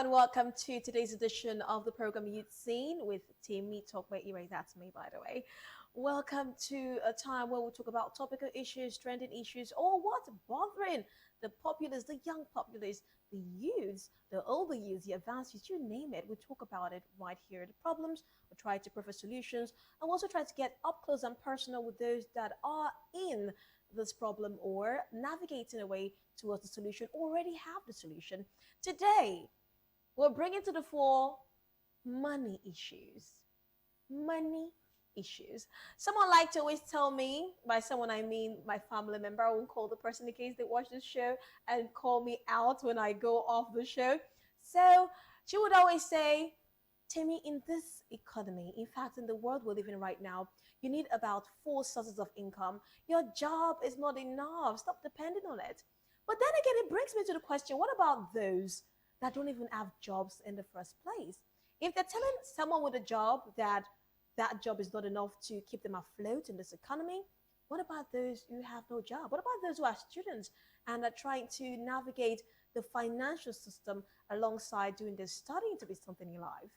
and welcome to today's edition of the program You've Seen with Team Meet Talk by E-Ray. That's me, by the way. Welcome to a time where we talk about topical issues, trending issues, or what's bothering the populace, the young populace, the youths, the older youths, the advanced youths, you name it. We talk about it right here. The problems, we try to provide solutions, and we also try to get up close and personal with those that are in this problem or navigating a way towards the solution, already have the solution. Today, we're bringing to the fore money issues. Money issues. Someone like to always tell me, by someone I mean my family member, I won't call the person in case they watch this show and call me out when I go off the show. So she would always say, Timmy, in this economy, in fact, in the world we're living right now, you need about four sources of income. Your job is not enough. Stop depending on it. But then again, it brings me to the question, what about those that don't even have jobs in the first place? If they're telling someone with a job that that job is not enough to keep them afloat in this economy, what about those who have no job? What about those who are students and are trying to navigate the financial system alongside doing their studying to be something in life?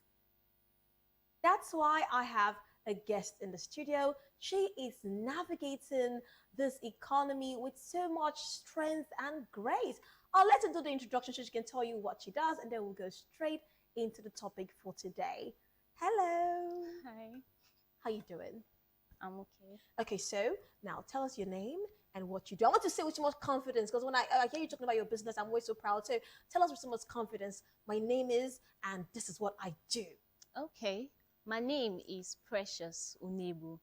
That's why I have a guest in the studio. She is navigating this economy with so much strength and grace. I'll let her do the introduction so she can tell you what she does, and then we'll go straight into the topic for today. Hello. Hi, How you doing? I'm okay. Okay, so now tell us your name and what you do. I want to say with so much confidence because when I hear you talking about your business, I'm always so proud. So tell us with so much confidence. My name is, and this is what I do. Okay, my name is Precious Unebu,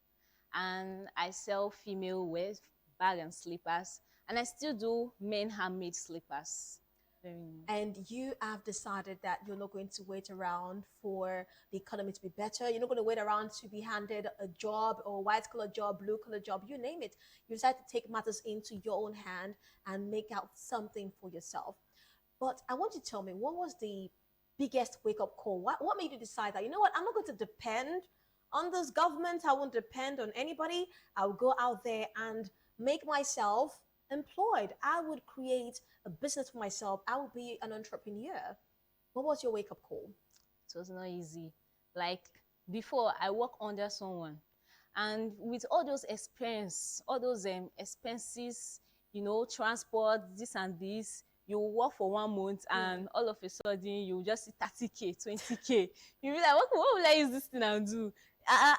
and I sell female wear, bag and slippers, and I still do men handmade slippers. Very nice. And you have decided that you're not going to wait around for the economy to be better. You're not going to wait around to be handed a job or white collar job, blue collar job, you name it. You decide to take matters into your own hand and make out something for yourself. But I want you to tell me, what was the biggest wake up call? What made you decide that, you know what, I'm not going to depend on this government. I won't depend on anybody. I'll go out there and make myself employed. I would create a business for myself. I would be an entrepreneur. What was your wake up call? It was not easy. Like before, I work under someone, and with all those experience, all those expenses, transport, this and this. You work for 1 month, and all of a sudden you just see 30K, 20K. You be like, what will I use this thing and do?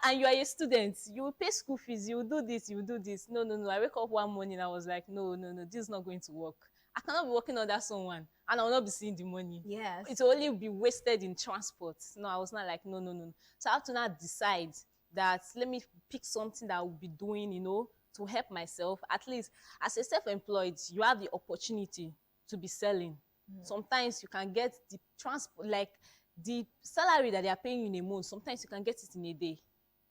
And you are a student, you will pay school fees, you will do this, you will do this. No, no, no. I wake up one morning, I was like, no, no, no, this is not going to work. I cannot be working under someone and I will not be seeing the money. Yes. It will only be wasted in transport. No, I was not like, no, no, no. So I have to now decide that let me pick something that I will be doing, to help myself. At least as a self-employed, you have the opportunity to be selling. Sometimes you can get the transport, like the salary that they are paying you in a month, sometimes you can get it in a day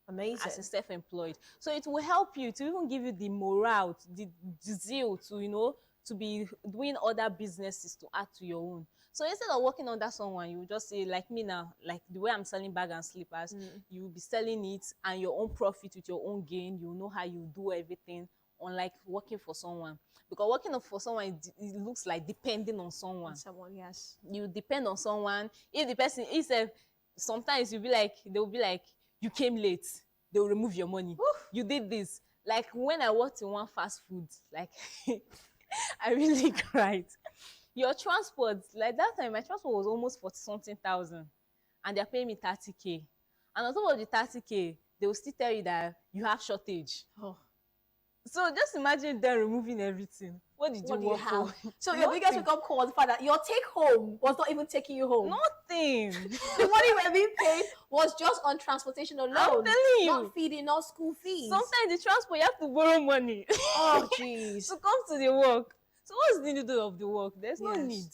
Amazing. as a self-employed. So it will help you to even give you the morale, the zeal to, to be doing other businesses to add to your own. So instead of working under someone, you just say, like me now, like the way I'm selling bag and slippers, you will be selling it and your own profit with your own gain. You know how you do everything, unlike working for someone. Because working for someone, it looks like depending on someone. Someone, yes. You depend on someone. If the person is sometimes they'll be like, you came late, they'll remove your money. You did this. Like when I worked in one fast food, like I really cried. Your transport, like that time, my transport was almost 40 something thousand, and they're paying me 30K. And on top of the 30K, they will still tell you that you have shortage. Oh. So just imagine them removing everything. What did you What do you work have? for? So your biggest wake up call was the fact that your take home was not even taking you home. Nothing. The money we were being paid was just on transportation alone. I'm telling you. Not feeding, not school fees. Sometimes the transport, you have to borrow money Oh, jeez. to come to the work. So what's the need of the work? There's no Yes. need.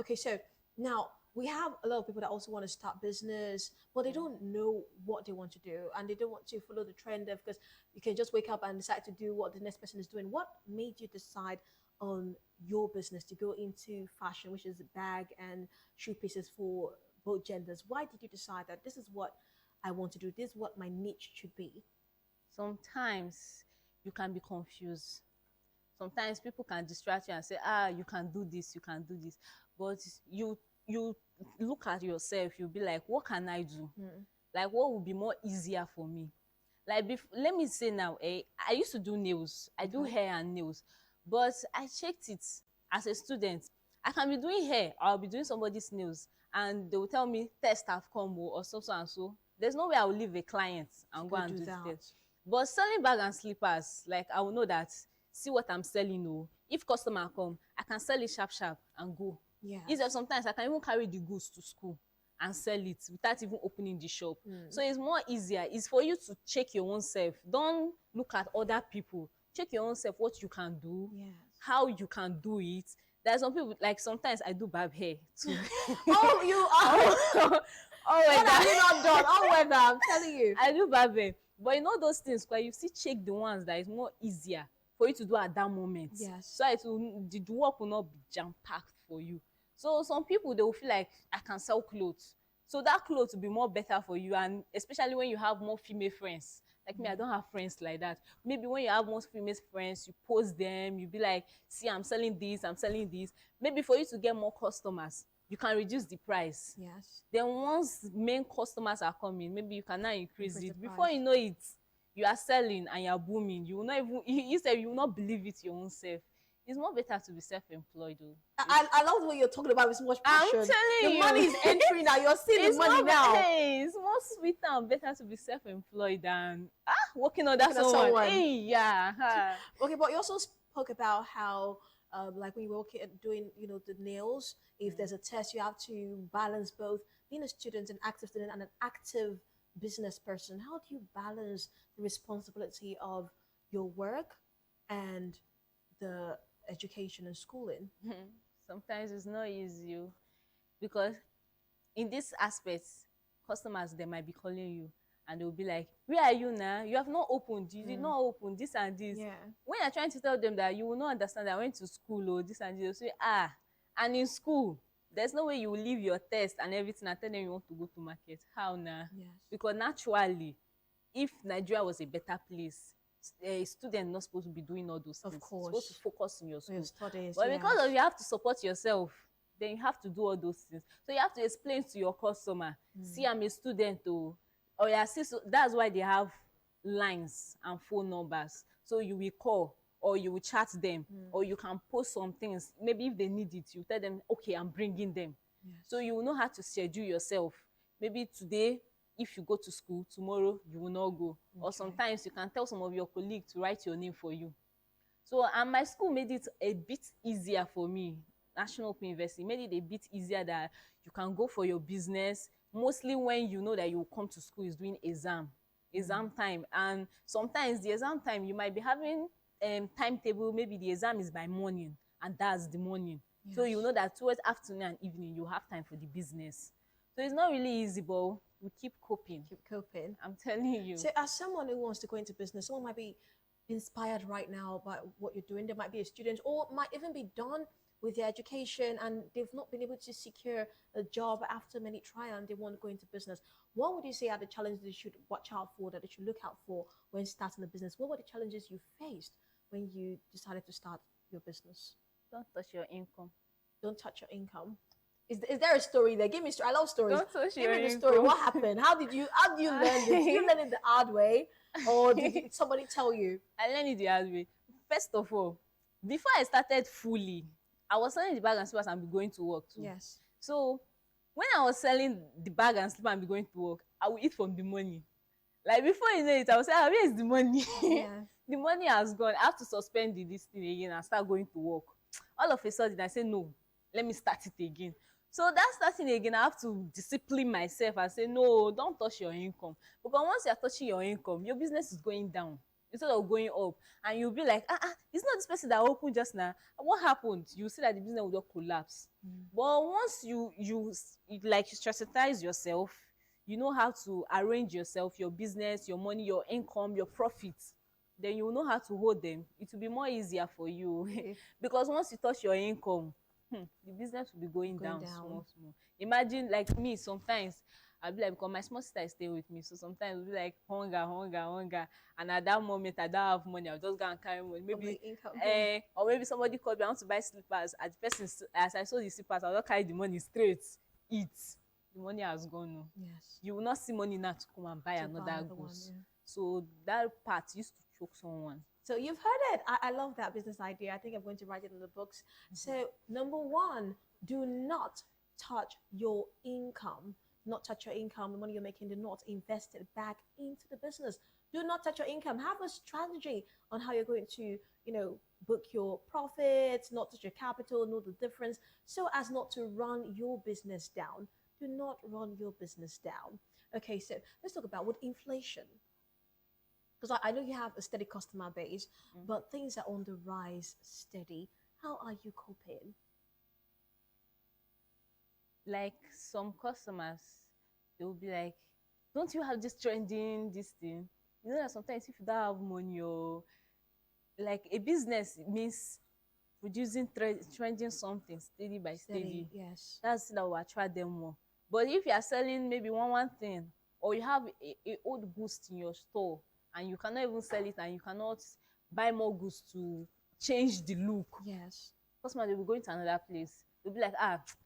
Okay, so now we have a lot of people that also want to start business, but they don't know what they want to do and they don't want to follow the trend of, because you can just wake up and decide to do what the next person is doing. What made you decide on your business to go into fashion, which is bag and shoe pieces for both genders? Why did you decide that this is what I want to do? This is what my niche should be? Sometimes you can be confused. Sometimes people can distract you and say, you can do this, you can do this. But you look at yourself, you'll be like, what can I do? Mm. Like, what would be more easier for me? Like, let me say now, I used to do nails. I do Okay. hair and nails, but I checked it as a student. I can be doing hair, I'll be doing somebody's nails, and they will tell me test have come or so and so. There's no way I will leave a client and go Go and do do the that. test. But selling bag and slippers, like, I will know that, see what I'm selling. Oh, if customer come, I can sell it sharp sharp and go. Yes. Instead, sometimes I can even carry the goods to school and sell it without even opening the shop. So it's more easier. It's for you to check your own self. Don't look at other people. Check your own self, what you can do, Yes. how you can do it. There's some people, like, sometimes I do barb hair too. Oh, you are. Oh my What have God. you not done? Oh, weather, I'm telling you. I do barb hair. But you know those things, where you still check the ones that is more easier for you to do at that moment. Yes. So the work will not be jam-packed for you. So some people, they will feel like, I can sell clothes. So that clothes will be more better for you, and especially when you have more female friends. Like me, I don't have friends like that. Maybe when you have more female friends, you post them, you be like, see, I'm selling this, I'm selling this. Maybe for you to get more customers, you can reduce the price. Yes. Then once main customers are coming, maybe you can now increase Increase it. the Before price. you know it, you are selling and you are booming. You will not even, you said you will not believe it your own self. It's more better to be self-employed though. I love the way you're talking about with so much I'm passion. telling The you. money is entering now. You're seeing the It's money more now. hey, it's more sweeter and better to be self-employed than working under Working under someone. someone. Hey, yeah. Okay, but you also spoke about how, like when you were working doing, the nails, if there's a test, you have to balance both being a student, an active student, and an active business person. How do you balance the responsibility of your work and the education and schooling? Sometimes it's not easy because in this aspect, customers, they might be calling you and they'll be like, where are you now? You have not opened. You did not open this and this. Yeah. When you're trying to tell them that you will not understand that I went to school or this and this, they'll say, and in school, there's no way you will leave your test and everything and tell them you want to go to market. How now? Yes. Because naturally, if Nigeria was a better place, a student not supposed to be doing all those Of things. course. Supposed to focus on your For school. your studies. But yes. because of you have to support yourself, then you have to do all those things. So you have to explain to your customer, see, I'm a student, or yeah, see, so that's why they have lines and phone numbers. So you will call or you will chat them, or you can post some things. Maybe if they need it, you tell them, okay, I'm bringing them. Yes. So you will know how to schedule yourself. Maybe today, if you go to school, tomorrow you will not go. Or sometimes you can tell some of your colleagues to write your name for you. So, and my school made it a bit easier for me. National Open University made it a bit easier that you can go for your business, mostly when you know that you will come to school is doing exam time. And sometimes the exam time, you might be having timetable, maybe the exam is by morning, and that's the morning. So you know that towards afternoon and evening, you have time for the business. So it's not really easy, but we keep coping. Keep coping. I'm telling you. So, as someone who wants to go into business, someone might be inspired right now by what you're doing. There might be a student, or might even be done with their education and they've not been able to secure a job after many trials and they want to go into business. What would you say are the challenges they should watch out for, that they should look out for when starting a business? What were the challenges you faced when you decided to start your business? Don't touch your income. Don't touch your income. Is there a story there? Give me a story. I love stories. Don't touch Give your me the income. story. What happened? How did you learn this? Did you learn it the hard way, or did somebody tell you? I learned it the hard way. First of all, before I started fully, I was selling the bag and slippers and be going to work too. Yes. So when I was selling the bag and slipper and be going to work, I would eat from the money. Like before you know it, I would say, where is the money? Yeah. The money has gone. I have to suspend this thing again and start going to work. All of a sudden, I say, no, let me start it again. So that starting again, I have to discipline myself and say, no, don't touch your income. Because once you're touching your income, your business is going down instead of going up. And you'll be like, it's not this person that opened just now. What happened? You see that the business will just collapse. But once you strategize yourself, you know how to arrange yourself, your business, your money, your income, your profits, then you will know how to hold them. It will be more easier for you. Okay. Because once you touch your income, the business will be going down small. Imagine, like me, sometimes I'll be like, because my small sister is staying with me, so sometimes it'll be like hunger, hunger, hunger, and at that moment I don't have money. I'll just go and carry money. From the Maybe, income. Yeah. or maybe somebody called me, I want to buy slippers. As the person, as I saw the slippers, I'll just carry the money straight. Eat. The money has gone. No. Yes. You will not see money now to come and buy To buy another another one, goods. yeah. So that part used to choke someone. So you've heard it. I love that business idea. I think I'm going to write it in the books. So number one, do not touch your income. Not touch your income. The money you're making, do not invest it back into the business. Do not touch your income. Have a strategy on how you're going to, book your profits, not touch your capital, know the difference, so as not to run your business down. Do not run your business down. Okay, so let's talk about with inflation, because I know you have a steady customer base, but things are on the rise steady. How are you coping? Like some customers, they will be like, don't you have this trending this thing? You know that sometimes if you don't have money, or like a business means producing trending something steady by steady. Yes. That's that will attract them more. But if you are selling maybe one thing, or you have a old goods in your store and you cannot even sell it, and you cannot buy more goods to change the look, Yes. customer they will go into another place. They'll be like,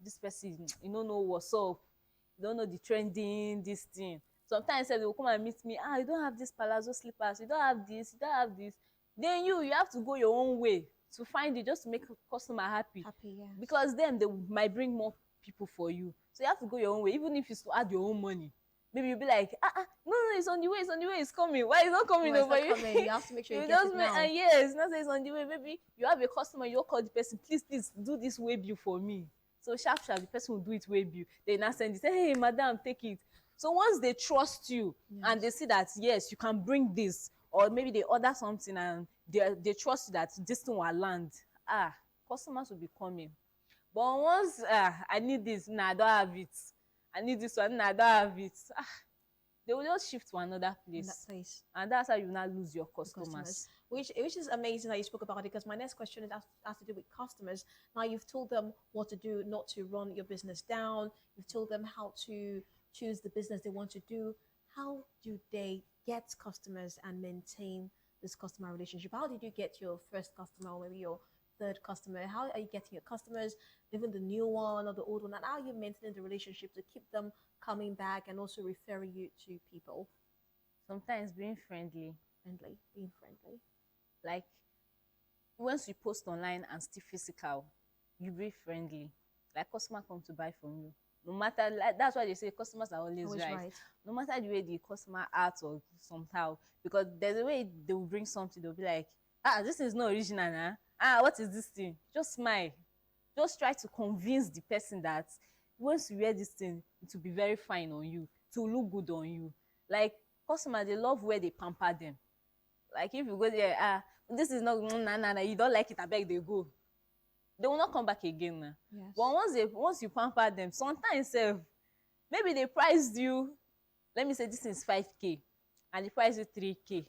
this person, you don't know what's up, you don't know the trending this thing. Sometimes they will come and meet me, you don't have this palazzo slippers, you don't have this, you don't have this. Then you have to go your own way to find it, just to make customer happy. Yes. Because then they might bring more people for you, so you have to go your own way, even if it's to add your own money. Maybe you'll be like, no, it's on the way, it's coming. Why is not coming? Why it's not coming? You have to make sure you get it now. Yes, not say it's on the way. Maybe you have a customer, you call the person, please do this way bill for me. So sharp, the person will do it way bill. They now send it, say, hey, madam, take it. So once they trust you, Yes. and they see that, yes, you can bring this, or maybe they order something and they trust you that this thing will land, customers will be coming. But once I need this, I don't have it. I need this one, I don't have it. They will just shift to another place. And that's how you now lose your customers. Which is amazing that you spoke about it, because my next question has to do with customers. Now you've told them what to do, not to run your business down. You've told them how to choose the business they want to do. How do they get customers and maintain this customer relationship? How did you get your first customer, or maybe your third customer? How are you getting your customers, even the new one or the old one? And how are you maintaining the relationship to keep them coming back and also referring you to people? Sometimes being friendly. Being friendly. Like once you post online and still physical, you be friendly. Like customer come to buy from you. No matter, like, that's why they say customers are always right. No matter the way the customer acts or somehow, because there's a way they will bring something, they'll be like, this is not original, what is this thing? Just smile. Just try to convince the person that once you wear this thing, it will be very fine on you, to look good on you. Like customers, they love where they pamper them. Like if you go there, this is not, you don't like it, I beg they go. They will not come back again. Yes. But once you pamper them, sometimes maybe they priced you, let me say this is 5K, and they price you 3K.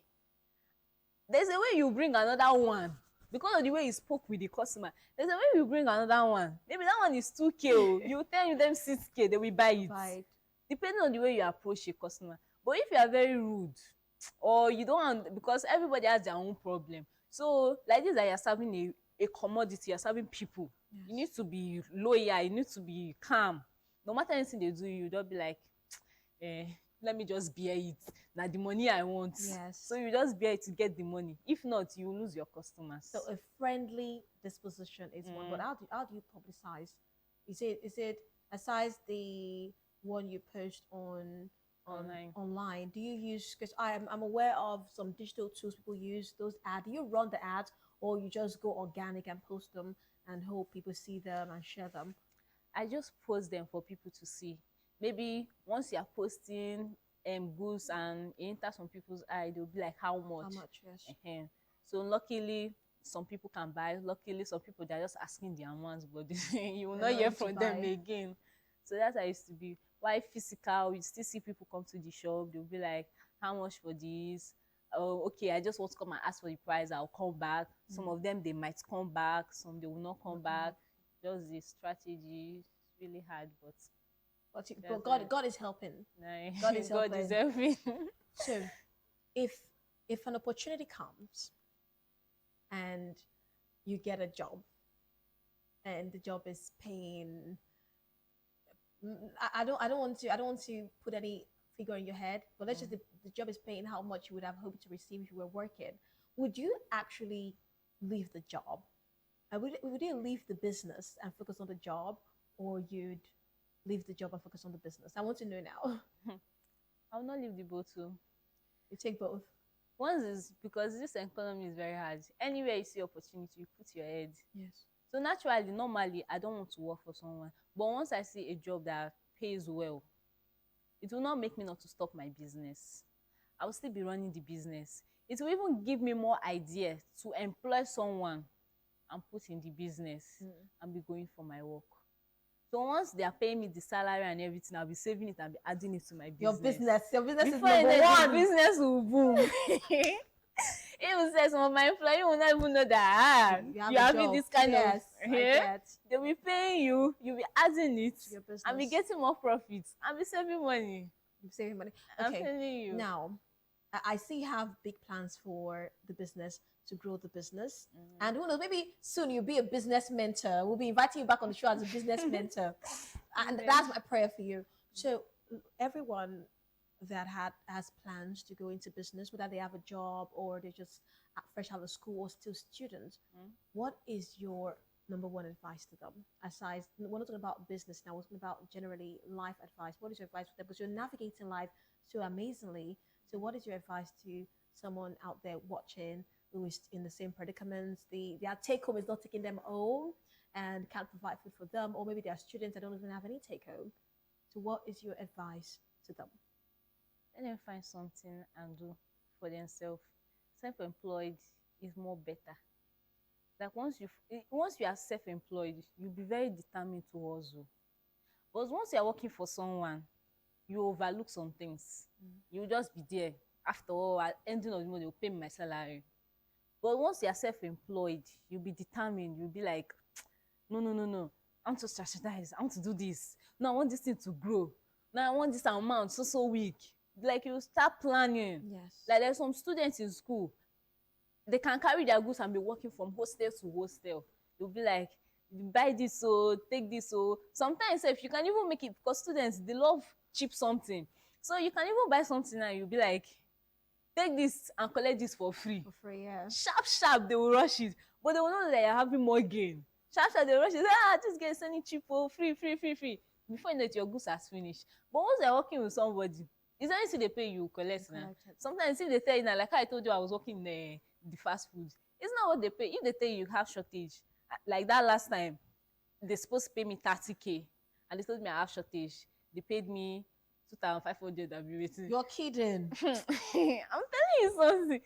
There's a way you bring another one, because of the way you spoke with the customer. There's a way you bring another one. Maybe that one is 2K. You tell them 6K, they will buy it. Depending on the way you approach your customer. But if you are very rude, or you don't want, because everybody has their own problem. So like this, that you're serving a commodity, you're serving people. Yes. You need to be loyal, you need to be calm. No matter anything they do, you don't be like, let me just bear it. Now the money I want. Yes. So you just bear it to get the money. If not, you will lose your customers. So a friendly disposition is one. But how do you publicize? Is it aside the one you post online? Do you use, because I'm aware of some digital tools people use, those ads? Do you run the ads, or you just go organic and post them and hope people see them and share them? I just post them for people to see. Maybe once you are posting goods and it enters some people's eye, they'll be like, how much? Yes. So luckily some people can buy. Luckily some people, they're just asking their amounts, but you will not hear from them again. So that's how it used to be. Why physical, you still see people come to the shop, they'll be like, how much for this? Oh, okay, I just want to come and ask for the price, I'll come back. Some of them, they might come back, some they will not come back. Just the strategy. It's really hard, but But That's it. God is helping. Like, God is God is helping. helping. So if an opportunity comes and you get a job and the job is paying, I don't want to put any figure in your head, but let's just the job is paying how much you would have hoped to receive if you were working. Would you actually leave the job? Would you leave the business and focus on the job, or you'd leave the job and focus on the business? I want to know now. I'll not leave the boat too. You take both. Once is because this economy is very hard. Anywhere you see opportunity, you put your head. Yes. So naturally, normally, I don't want to work for someone. But once I see a job that pays well, it will not make me not to stop my business. I will still be running the business. It will even give me more idea to employ someone and put in the business and be going for my work. So once they are paying me the salary and everything, I'll be saving it and be adding it to my business. Your business Before is number one. the business will boom. Even say some of my employees will not even know that you having this kind of they will pay you, you'll be adding it and be getting more profits and be saving money. You're saving money. I'm Okay. telling you. Now, I see you have big plans for the business, to grow the business. And who knows, maybe soon you'll be a business mentor. We'll be inviting you back on the show as a business mentor. And that's my prayer for you. So everyone that has plans to go into business, whether they have a job or they're just fresh out of school or still students, what is your number one advice to them? Aside, we're not talking about business now, we're talking about generally life advice. What is your advice for them? Because you're navigating life so amazingly. So what is your advice to someone out there watching who is in the same predicaments? Their take home is not taking them home and can't provide food for them, or maybe they are students that don't even have any take home. So what is your advice to them? Let them find something and do for themselves. Self-employed is more better. Like once you are self-employed, you'll be very determined to hustle. But once you are working for someone, you overlook some things. You'll just be there. After all, at ending of the month, they'll pay me my salary. But once you are self-employed, you'll be determined. You'll be like, no. I want to strategize. I want to do this. No, I want this thing to grow. Now I want this amount so weak. Like you start planning. Yes. Like there's some students in school, they can carry their goods and be working from hostel to hostel. They'll be like, buy this, so take this, so sometimes if you can even make it, because students, they love cheap something. So you can even buy something and you'll be like, take this and collect this for free. For free, yeah. Sharp, they will rush it. But they will know that you're having more gain. Sharp, they will rush it. This guy is selling cheap, free. Before you know it, your goods has finished. But once you're working with somebody, it's only if they pay you collect now. Sometimes if they tell you now, like I told you, I was working in the fast food. It's not what they pay. If they tell you have shortage, like that last time, they're supposed to pay me 30K, and they told me I have shortage. They paid me 2,500. I'll be waiting. You're kidding. I'm telling you something.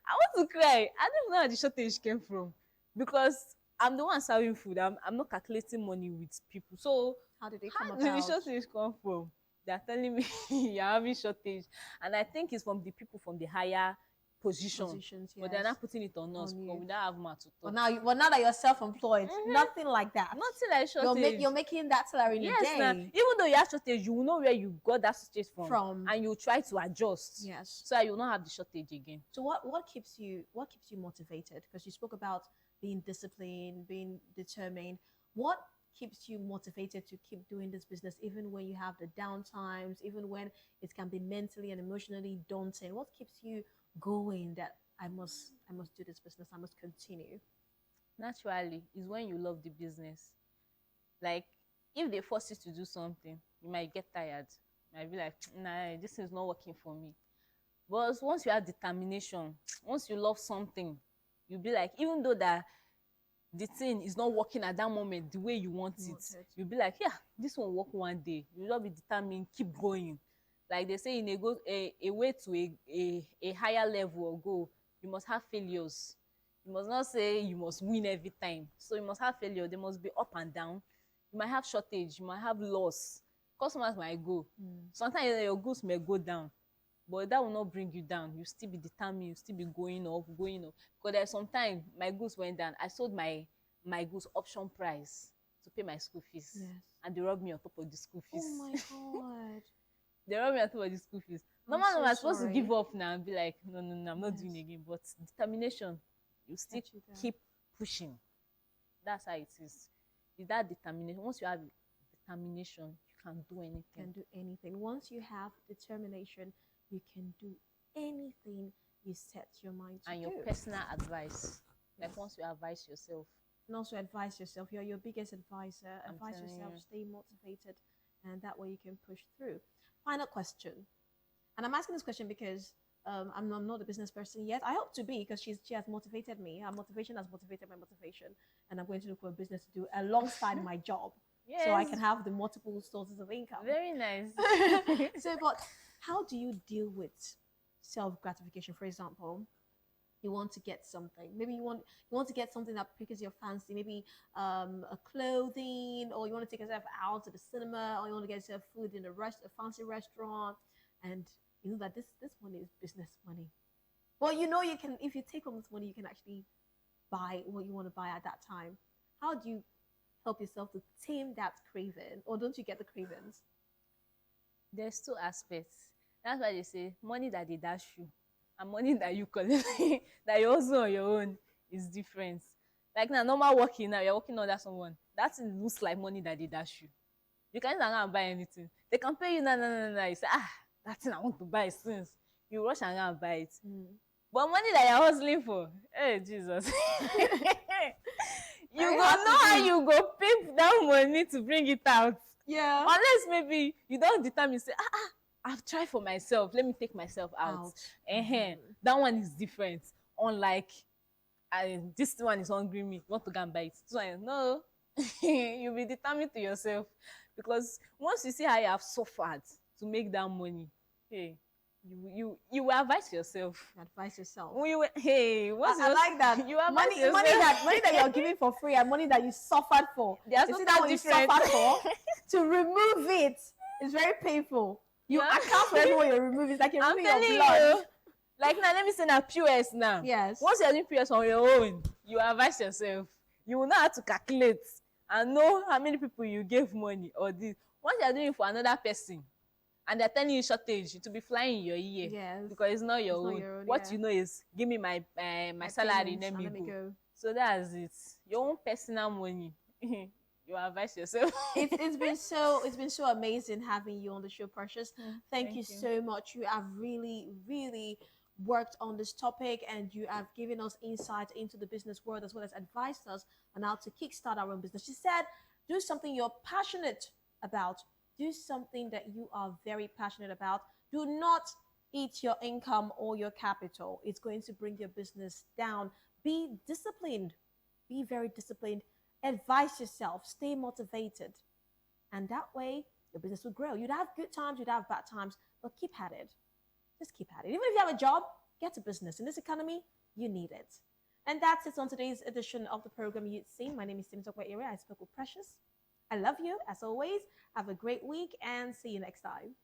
I want to cry. I don't know how the shortage came from, because I'm the one serving food. I'm not calculating money with people. So how did it come about? How did the shortage come from? They're telling me you're having shortage, and I think it's from the people from the higher positions, yes. But they're not putting it on us because we don't have much to talk. Well, now that you're self-employed, nothing like that. Nothing like shortage. You're making that salary in a day. Now, even though you have shortage, you will know where you got that shortage from, and you try to adjust. Yes. So you will not have the shortage again. So what keeps you motivated? Because you spoke about being disciplined, being determined. What keeps you motivated to keep doing this business even when you have the down times, even when it can be mentally and emotionally daunting? What keeps you going that I must do this business, I must continue? Naturally, is when you love the business. Like if they force you to do something, you might get tired. You might be like, nah, this is not working for me. But once you have determination, once you love something, you'll be like, even though that the thing is not working at that moment the way you want it, you'll be like, yeah, this won't work one day. You'll just be determined, keep going. Like they say, in a way to a higher level or goal, you must have failures. You must not say you must win every time. So you must have failure. They must be up and down. You might have shortage. You might have loss. Customers might go. Sometimes your goods may go down, but that will not bring you down. You still be determined. You still be going up. Because there's sometimes my goods went down. I sold my goods option price to pay my school fees. Yes. And they rob me on top of the school fees. Oh my God. They rob me on top of the school fees. I'm Normal, so I'm supposed to sorry. give up now and be like, no, no, no, I'm not doing Yes. it again. But determination, you still Get you there. keep pushing. That's how it is. It's that determination. Once you have determination, you can do anything. Can do anything. Once you have determination, you can do anything you set your mind to And do. your personal advice. Like Yes. once you advise yourself, And also advise yourself. You're your biggest advisor. I'm Advise telling yourself, you. stay motivated, and that way you can push through. Final question. And I'm asking this question because I'm not a business person yet. I hope to be because she has motivated me. Her motivation has motivated my motivation. And I'm going to look for a business to do alongside my job. yes, So I can have the multiple sources of income. very nice. So, but how do you deal with self gratification? For example, you want to get something. Maybe you want to get something that piques your fancy. Maybe a clothing, or you want to take yourself out to the cinema, or you want to get yourself food in a fancy restaurant, and you know that this money is business money. Well, you know you can, if you take home this money, you can actually buy what you want to buy at that time. How do you help yourself to tame that craving, or don't you get the cravings? There's two aspects. That's why they say money that they dash you and money that you collect that you also on your own is different. Like now, normal working now, you're working under someone. That looks like money that they dash you. You can't go and buy anything. They can pay you no. You say, that thing I want to buy since. You rush and go and buy it. But money that you're hustling for, hey Jesus. You Very go hard to know how do. you go pay that money to bring it out. Yeah. Unless maybe you don't determine, say, I've tried for myself. Let me take myself out. That one is different. Unlike, this one is hungry me. You want to go and buy it. So no, you'll be determined to yourself, because once you see how you have suffered to make that money, hey, you will advise yourself. Advise yourself. Once I you like that. you advise money yourself. money that you're giving for free and money that you suffered for. There's You not see that that what you different. suffered for? To remove it is very painful. You Yeah. account for everyone you're removing. It's like you're I'm removing your telling blood. you. Like now, let me say now POS now. Yes. Once you're doing POS on your own, you advise yourself. You will know how to calculate and know how many people you gave money or this. Once you're doing it for another person and they're telling you shortage, it will be flying in your ear. Yes. Because it's not your It's not own. your own, What yeah. you know is, give me my salary, payments, let and me go. So that's it. Your own personal money. You advise yourself. It's been so amazing having you on the show, Precious. Thank you so much. You have really worked on this topic, and you have given us insight into the business world, as well as advised us on how to kickstart our own business. She said, do something you're passionate about. Do something that you are very passionate about. Do not eat your income or your capital. It's going to bring your business down. Be disciplined. Be very disciplined. Advise yourself. Stay motivated. And that way, your business will grow. You'd have good times, you'd have bad times, but keep at it. Just keep at it. Even if you have a job, get a business. In this economy, you need it. And that's it on today's edition of the program You'd Seen. My name is Temitope Ire. I spoke with Precious. I love you, as always. Have a great week and see you next time.